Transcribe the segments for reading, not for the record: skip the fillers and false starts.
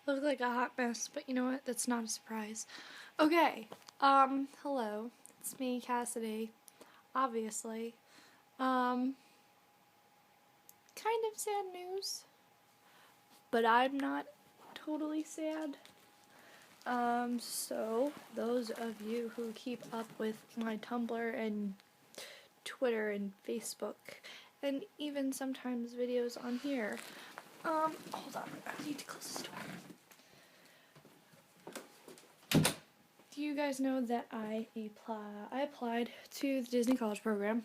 Look like a hot mess, but you know what? That's not a surprise. Okay. Hello. It's me, Cassidy. Obviously. Kind of sad news, but I'm not totally sad. So those of you who keep up with my Tumblr and Twitter and Facebook, and even sometimes videos on here. Hold on, I need to close this door. Do you guys know that I applied to the Disney College program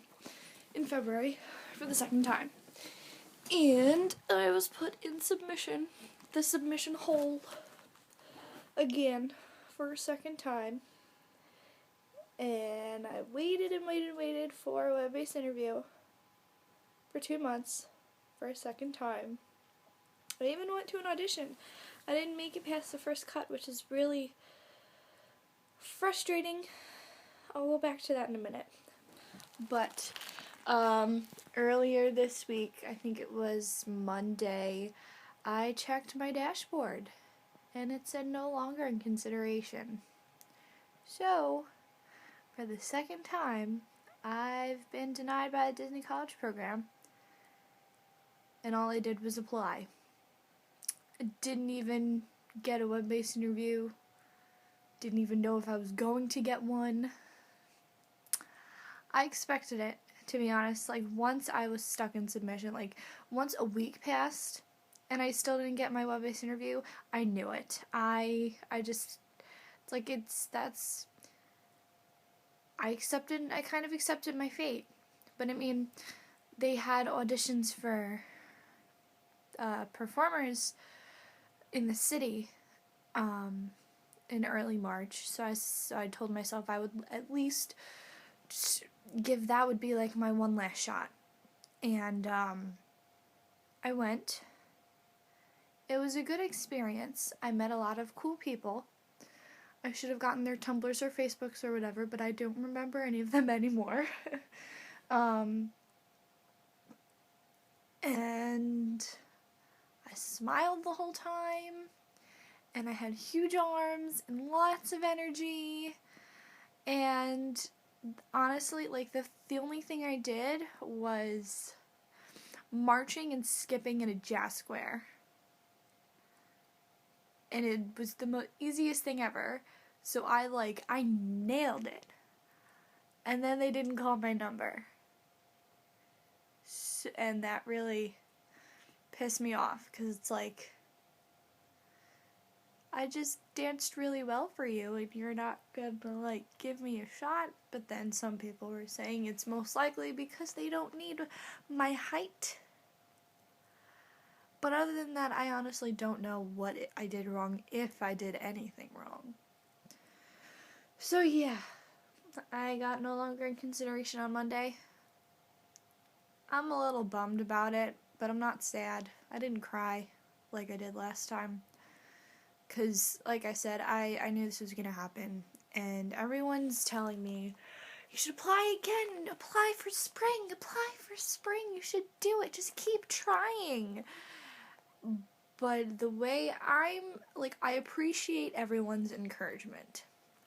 in February for the second time, and I was put in the submission hole again for a second time, and I waited and waited and waited for a web-based interview for 2 months for a second time. I even went to an audition. I didn't make it past the first cut, which is really frustrating. I'll go back to that in a minute. But earlier this week, I think it was Monday, I checked my dashboard and it said no longer in consideration. So, for the second time, I've been denied by the Disney College program, and all I did was apply. I didn't even get a web-based interview. Didn't even know if I was going to get one. I expected it, to be honest. Like, once I was stuck in submission, like, once a week passed and I still didn't get my web-based interview, I knew it. I kind of accepted my fate. But I mean, they had auditions for performers in the city in early March, so I told myself I would at least give that would be like my one last shot. And I went. It was a good experience. I met a lot of cool people. I should have gotten their Tumblrs or Facebooks or whatever, but I don't remember any of them anymore. And I smiled the whole time, and I had huge arms and lots of energy, and honestly, like, the only thing I did was marching and skipping in a jazz square. And it was the easiest thing ever. So I nailed it. And then they didn't call my number. And that really pissed me off, because it's like, I just danced really well for you and you're not gonna give me a shot. But then some people were saying it's most likely because they don't need my height. But other than that, I honestly don't know what I did wrong, if I did anything wrong. So yeah, I got no longer in consideration on Monday. I'm a little bummed about it, but I'm not sad. I didn't cry like I did last time. Because, like I said, I knew this was going to happen. And everyone's telling me, you should apply again. Apply for spring. You should do it. Just keep trying. But the way I appreciate everyone's encouragement.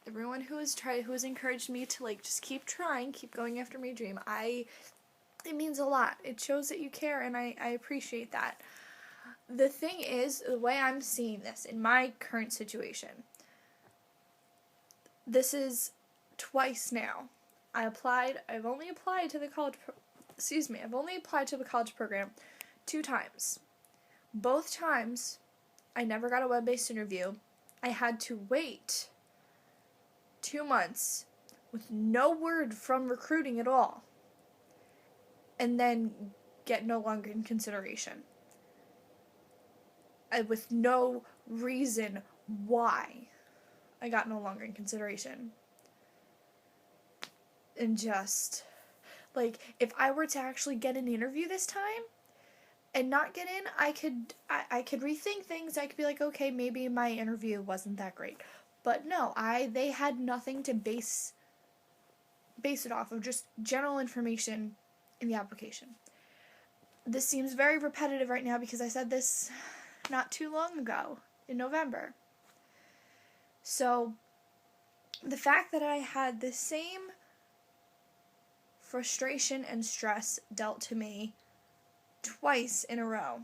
Everyone who has encouraged me to just keep trying, keep going after my dream. It means a lot. It shows that you care, and I appreciate that. The thing is, the way I'm seeing this in my current situation, this is twice now. I've only applied to the college program 2 times. Both times, I never got a web-based interview. I had to wait 2 months with no word from recruiting at all, and then get no longer in consideration. With no reason why I got no longer in consideration. And just, if I were to actually get an interview this time and not get in, I could rethink things. I could be like, okay, maybe my interview wasn't that great. But no, they had nothing to base it off of, just general information in the application. This seems very repetitive right now because I said this not too long ago. in November. So the fact that I had the same frustration and stress dealt to me twice in a row,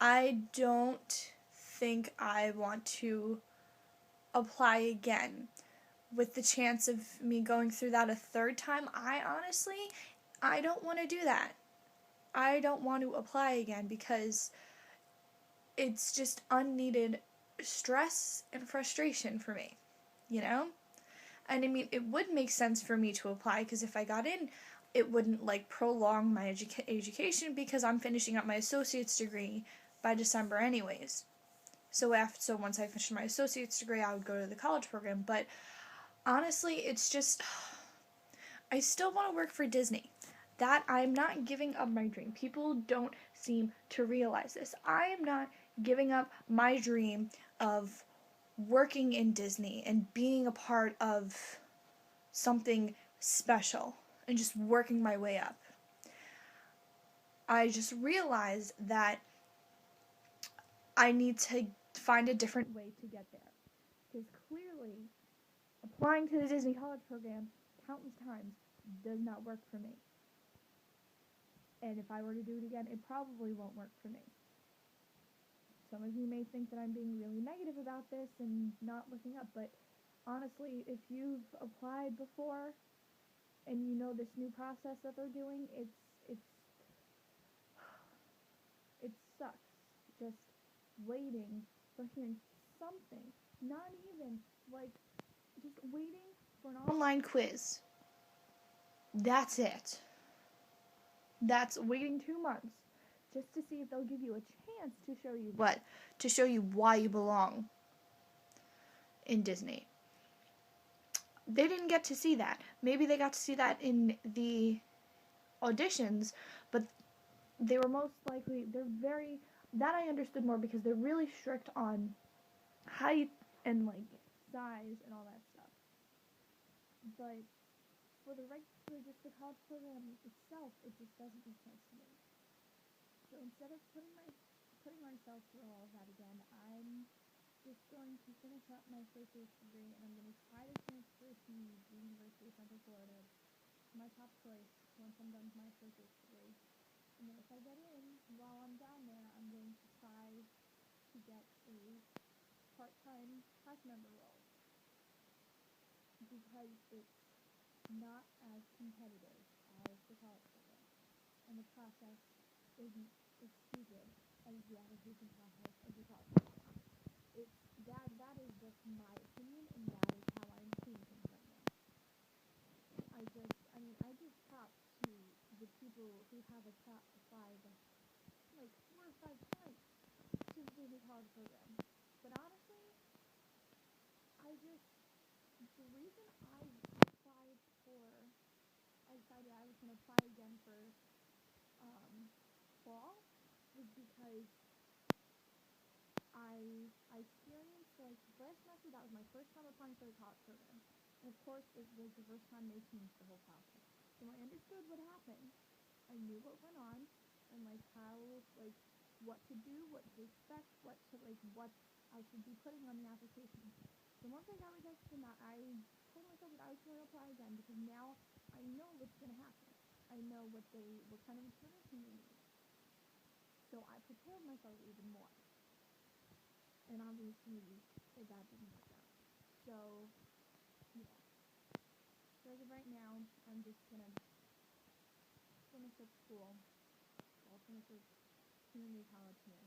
I don't think I want to apply again. With the chance of me going through that a third time, I don't want to do that. I don't want to apply again because it's just unneeded stress and frustration for me, you know? And I mean, it would make sense for me to apply because if I got in, it wouldn't like prolong my education because I'm finishing up my associate's degree by December anyways. So once I finished my associate's degree, I would go to the college program. But honestly, it's just I still want to work for Disney. That I'm not giving up my dream. People don't seem to realize this. I am not giving up my dream of working in Disney and being a part of something special and just working my way up. I just realized that I need to find a different way to get there. Because clearly, applying to the Disney College program countless times does not work for me. And if I were to do it again, it probably won't work for me. Some of you may think that I'm being really negative about this and not looking up, but honestly, if you've applied before and you know this new process that they're doing, it sucks just waiting for hearing something. Not even like just waiting for an online quiz. That's it. That's waiting 2 months just to see if they'll give you a chance to show you why you belong in Disney. They didn't get to see that. Maybe they got to see that in the auditions, but they were most likely, that I understood more because they're really strict on height and like size and all that stuff. But for just the college program itself, it just doesn't make sense to me. So instead of putting myself through all of that again, I'm just going to finish up my associate's degree, and I'm going to try to transfer to the University of Central Florida, my top choice, once I'm done with my associate's degree. And then if I get in, while I'm down there, I'm going to try to get a part-time class member role, because it's not as competitive as the college program, and the process isn't as stupid as the application process of the college program. That is just my opinion, and that is how I'm seeing things right now. I give props to the people who have applied like 4 or 5 times to the Disney College program. But honestly, the reason I decided I was going to apply again for fall was because I experienced, like, last semester, that was my first time applying for the college program. And of course, it was the first time they changed the whole process. So I understood what happened. I knew what went on, and, like, how, like, what to do, what to expect, what I should be putting on the application. So once I got rejected from that, I told myself that I was going to apply again, because now I know what's going to happen. I know what kind of information they need. So I prepared myself even more. And obviously, that didn't work out. So, yeah. So as of right now, I'm just gonna finish up school. I'll finish up community college here.